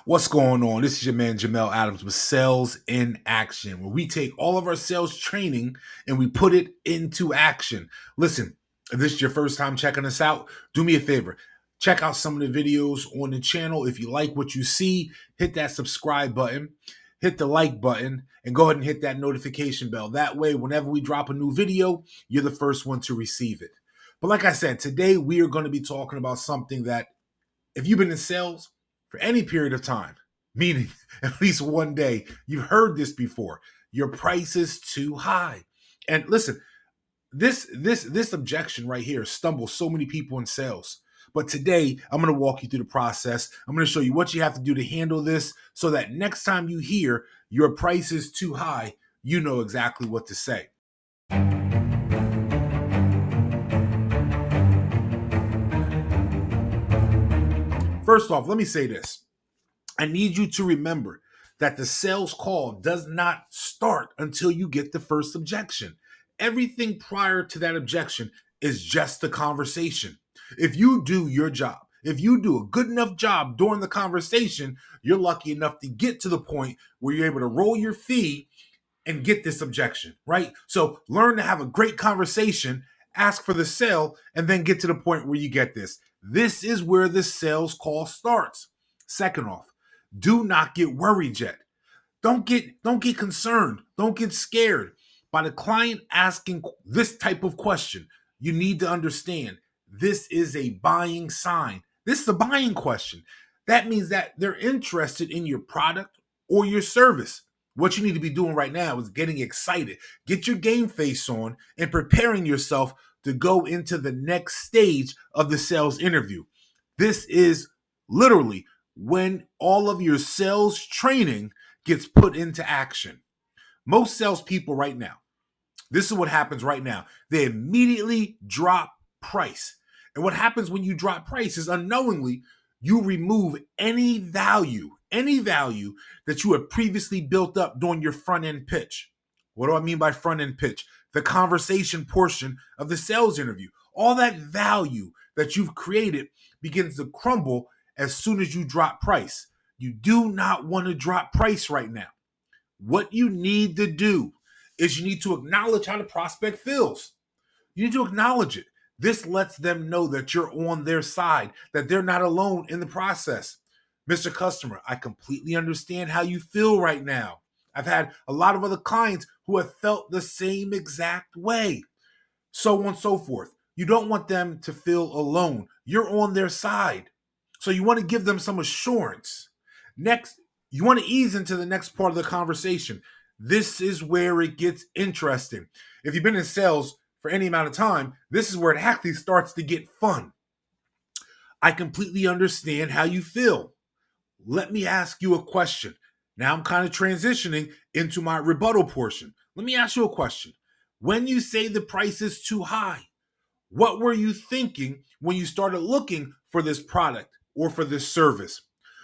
What's going on? This is your man Jamel Adams with Sales in Action, where we take all of our sales training and we put it into action. Listen, if this is your first time checking us out, do me a favor. Check out some of the videos on the channel. If you like what you see, hit that subscribe button, hit the like button, and go ahead and hit that notification bell. That way, whenever we drop a new video, you're the first one to receive it. But like I said, today we are going to be talking about something that if you've been in sales for any period of time, meaning at least one day, you've heard this before. Your price is too high. And listen, this objection right here stumbles so many people in sales. But today, I'm going to walk you through the process. I'm going to show you what you have to do to handle this so that next time you hear your price is too high, you know exactly what to say. First off, let me say this. I need you to remember that the sales call does not start until you get the first objection. Everything prior to that objection is just a conversation. If you do your job, if you do a good enough job during the conversation, you're lucky enough to get to the point where you're able to roll your fee and get this objection, right? So learn to have a great conversation, ask for the sale, and then get to the point where you get this. This is where the sales call starts. Second off, do not get worried yet. Don't get concerned. Don't get scared by the client asking this type of question. You need to understand this is a buying sign. This is a buying question. That means that they're interested in your product or your service. What you need to be doing right now is getting excited. Get your game face on and preparing yourself to go into the next stage of the sales interview. This is literally when all of your sales training gets put into action. Most salespeople right now, this is what happens right now. They immediately drop price. And what happens when you drop price is unknowingly you remove any value that you had previously built up during your front end pitch. What do I mean by front end pitch? The conversation portion of the sales interview. All that value that you've created begins to crumble as soon as you drop price. You do not want to drop price right now. What you need to do is you need to acknowledge how the prospect feels. You need to acknowledge it. This lets them know that you're on their side, that they're not alone in the process. Mr. Customer, I completely understand how you feel right now. I've had a lot of other clients who have felt the same exact way. So on and so forth. You don't want them to feel alone. You're on their side. So you want to give them some assurance. Next, you want to ease into the next part of the conversation. This is where it gets interesting. If you've been in sales for any amount of time, this is where it actually starts to get fun. I completely understand how you feel. Let me ask you a question. Now I'm kind of transitioning into my rebuttal portion. Let me ask you a question. When you say the price is too high, what were you thinking when you started looking for this product or for this service?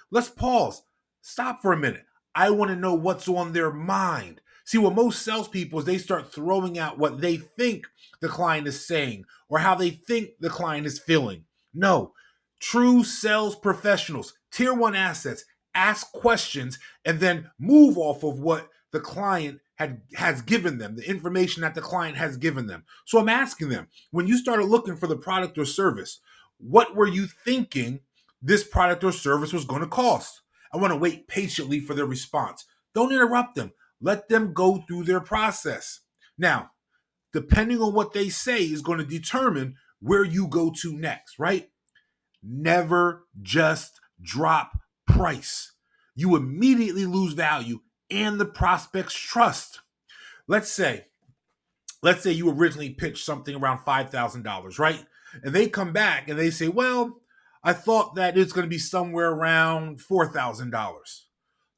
Let's pause. Stop for a minute. I want to know what's on their mind. See, what most salespeople is they start throwing out what they think the client is saying or how they think the client is feeling. No, true sales professionals, tier one assets, ask questions and then move off of what the client has given them, the information that the client has given them. So I'm asking them, when you started looking for the product or service, what were you thinking this product or service was going to cost? I want to wait patiently for their response. Don't interrupt them. Let them go through their process. Now, depending on what they say is going to determine where you go to next, right? Never just drop price. You immediately lose value and the prospect's trust. Let's say you originally pitched something around $5,000, right? And they come back and they say, well, I thought that it's going to be somewhere around $4,000.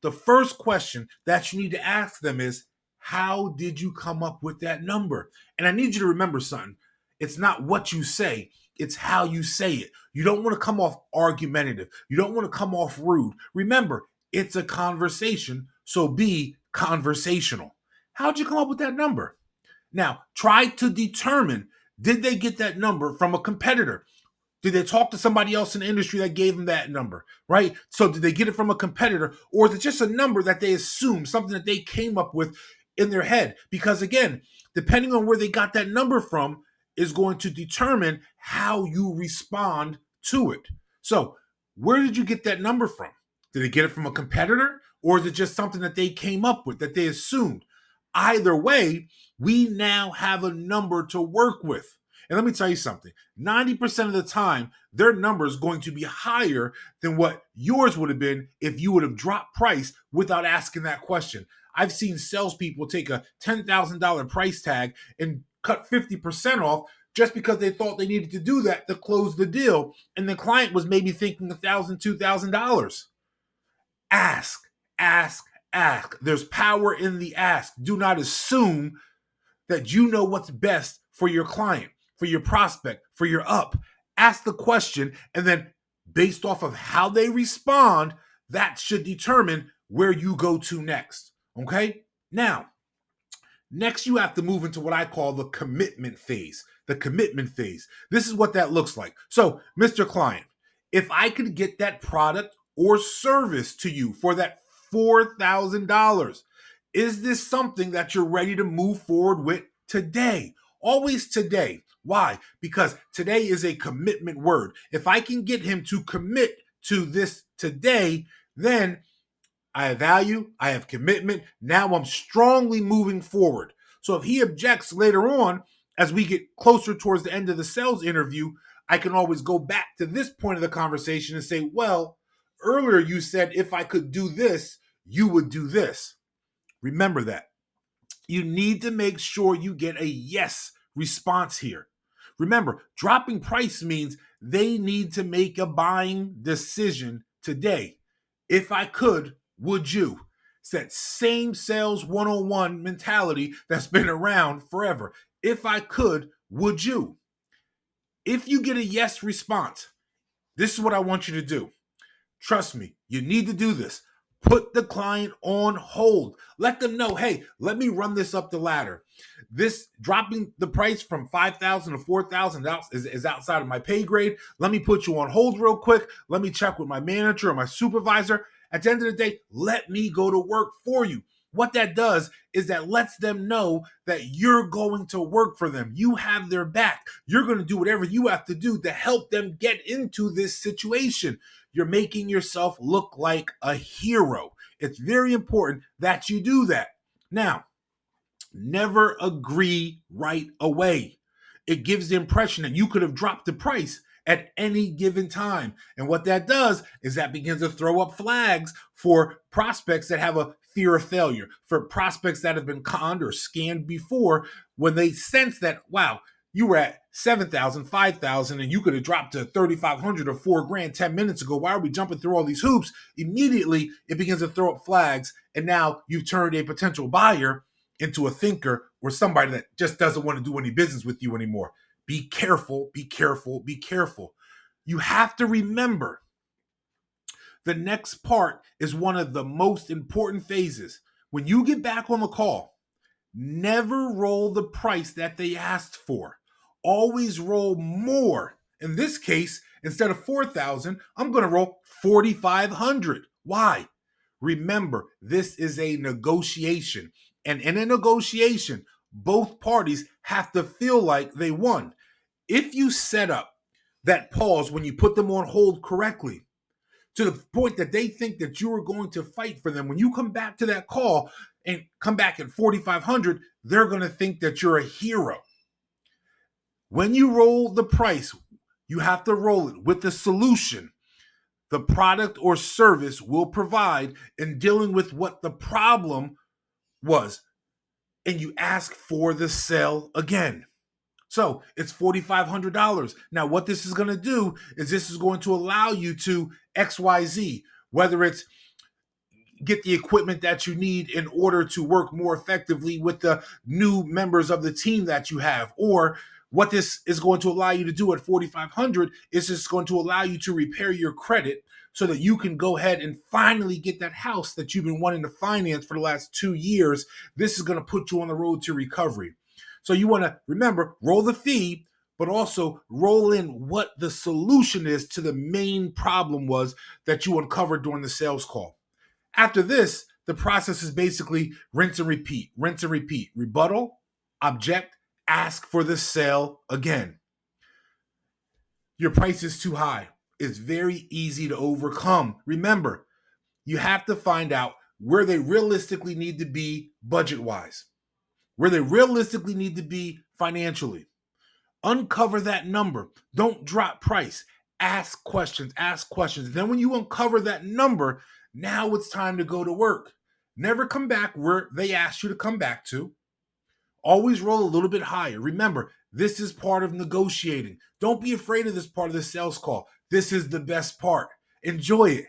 The first question that you need to ask them is, how did you come up with that number? And I need you to remember something. It's not what you say, it's how you say it. You don't want to come off argumentative. You don't want to come off rude. Remember, it's a conversation, so be conversational. How'd you come up with that number? Now, try to determine, did they get that number from a competitor? Did they talk to somebody else in the industry that gave them that number, right? So did they get it from a competitor, or is it just a number that they assumed, something that they came up with in their head? Because again, depending on where they got that number from is going to determine how you respond to it. So where did you get that number from? Did they get it from a competitor, or is it just something that they came up with, that they assumed? Either way, we now have a number to work with. And let me tell you something, 90% of the time, their number is going to be higher than what yours would have been if you would have dropped price without asking that question. I've seen salespeople take a $10,000 price tag and cut 50% off just because they thought they needed to do that to close the deal. And the client was maybe thinking $1,000, $2,000. Ask, ask, ask. There's power in the ask. Do not assume that you know what's best for your client, for your prospect, for your up. Ask the question, and then based off of how they respond, that should determine where you go to next. Okay? Now, next you have to move into what I call the commitment phase. The commitment phase. This is what that looks like. So, Mr. Client, if I could get that product or service to you for that $4,000, is this something that you're ready to move forward with today? Always today. Why? Because today is a commitment word. If I can get him to commit to this today, then I have value, I have commitment. Now I'm strongly moving forward. So if he objects later on, as we get closer towards the end of the sales interview, I can always go back to this point of the conversation and say, well, earlier you said if I could do this, you would do this. Remember that. You need to make sure you get a yes response here. Remember, dropping price means they need to make a buying decision today. If I could, would you? It's that same sales 101 mentality that's been around forever. If I could, would you? If you get a yes response, this is what I want you to do. Trust me, you need to do this. Put the client on hold. Let them know, hey, let me run this up the ladder. This dropping the price from $5,000 to $4,000 is outside of my pay grade. Let me put you on hold real quick. Let me check with my manager or my supervisor. At the end of the day, let me go to work for you. What that does is that lets them know that you're going to work for them. You have their back. You're going to do whatever you have to do to help them get into this situation. You're making yourself look like a hero. It's very important that you do that. Now, never agree right away. It gives the impression that you could have dropped the price at any given time. And what that does is that begins to throw up flags for prospects that have a fear of failure, for prospects that have been conned or scammed before, when they sense that, wow, you were at 7,000, 5,000, and you could have dropped to 3,500 or $4,000 10 minutes ago. Why are we jumping through all these hoops? Immediately, it begins to throw up flags, and now you've turned a potential buyer into a thinker or somebody that just doesn't want to do any business with you anymore. Be careful, be careful, be careful. You have to remember the next part is one of the most important phases. When you get back on the call, never roll the price that they asked for. Always roll more. In this case, instead of 4,000, I'm going to roll 4,500. Why? Remember, this is a negotiation. And in a negotiation, both parties have to feel like they won. If you set up that pause when you put them on hold correctly, to the point that they think that you are going to fight for them, when you come back to that call and come back at 4,500, they're going to think that you're a hero. When you roll the price, you have to roll it with the solution the product or service will provide in dealing with what the problem was. And you ask for the sale again. So it's $4,500. Now, what this is going to do is this is going to allow you to XYZ, whether it's get the equipment that you need in order to work more effectively with the new members of the team that you have, or what this is going to allow you to do at 4,500 is just going to allow you to repair your credit so that you can go ahead and finally get that house that you've been wanting to finance for the last 2 years. This is going to put you on the road to recovery. So you want to remember, roll the fee, but also roll in what the solution is to the main problem was that you uncovered during the sales call. After this, the process is basically rinse and repeat, rebuttal, object, ask for the sale again. Your price is too high. It's very easy to overcome. Remember, you have to find out where they realistically need to be budget-wise, where they realistically need to be financially. Uncover that number. Don't drop price. Ask questions, ask questions. Then when you uncover that number, now it's time to go to work. Never come back where they asked you to come back to. Always roll a little bit higher. Remember, this is part of negotiating. Don't be afraid of this part of the sales call. This is the best part. Enjoy it.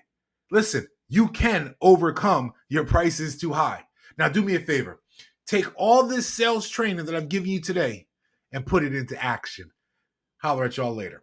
Listen, you can overcome your prices too high. Now, do me a favor. Take all this sales training that I've given you today and put it into action. Holler at y'all later.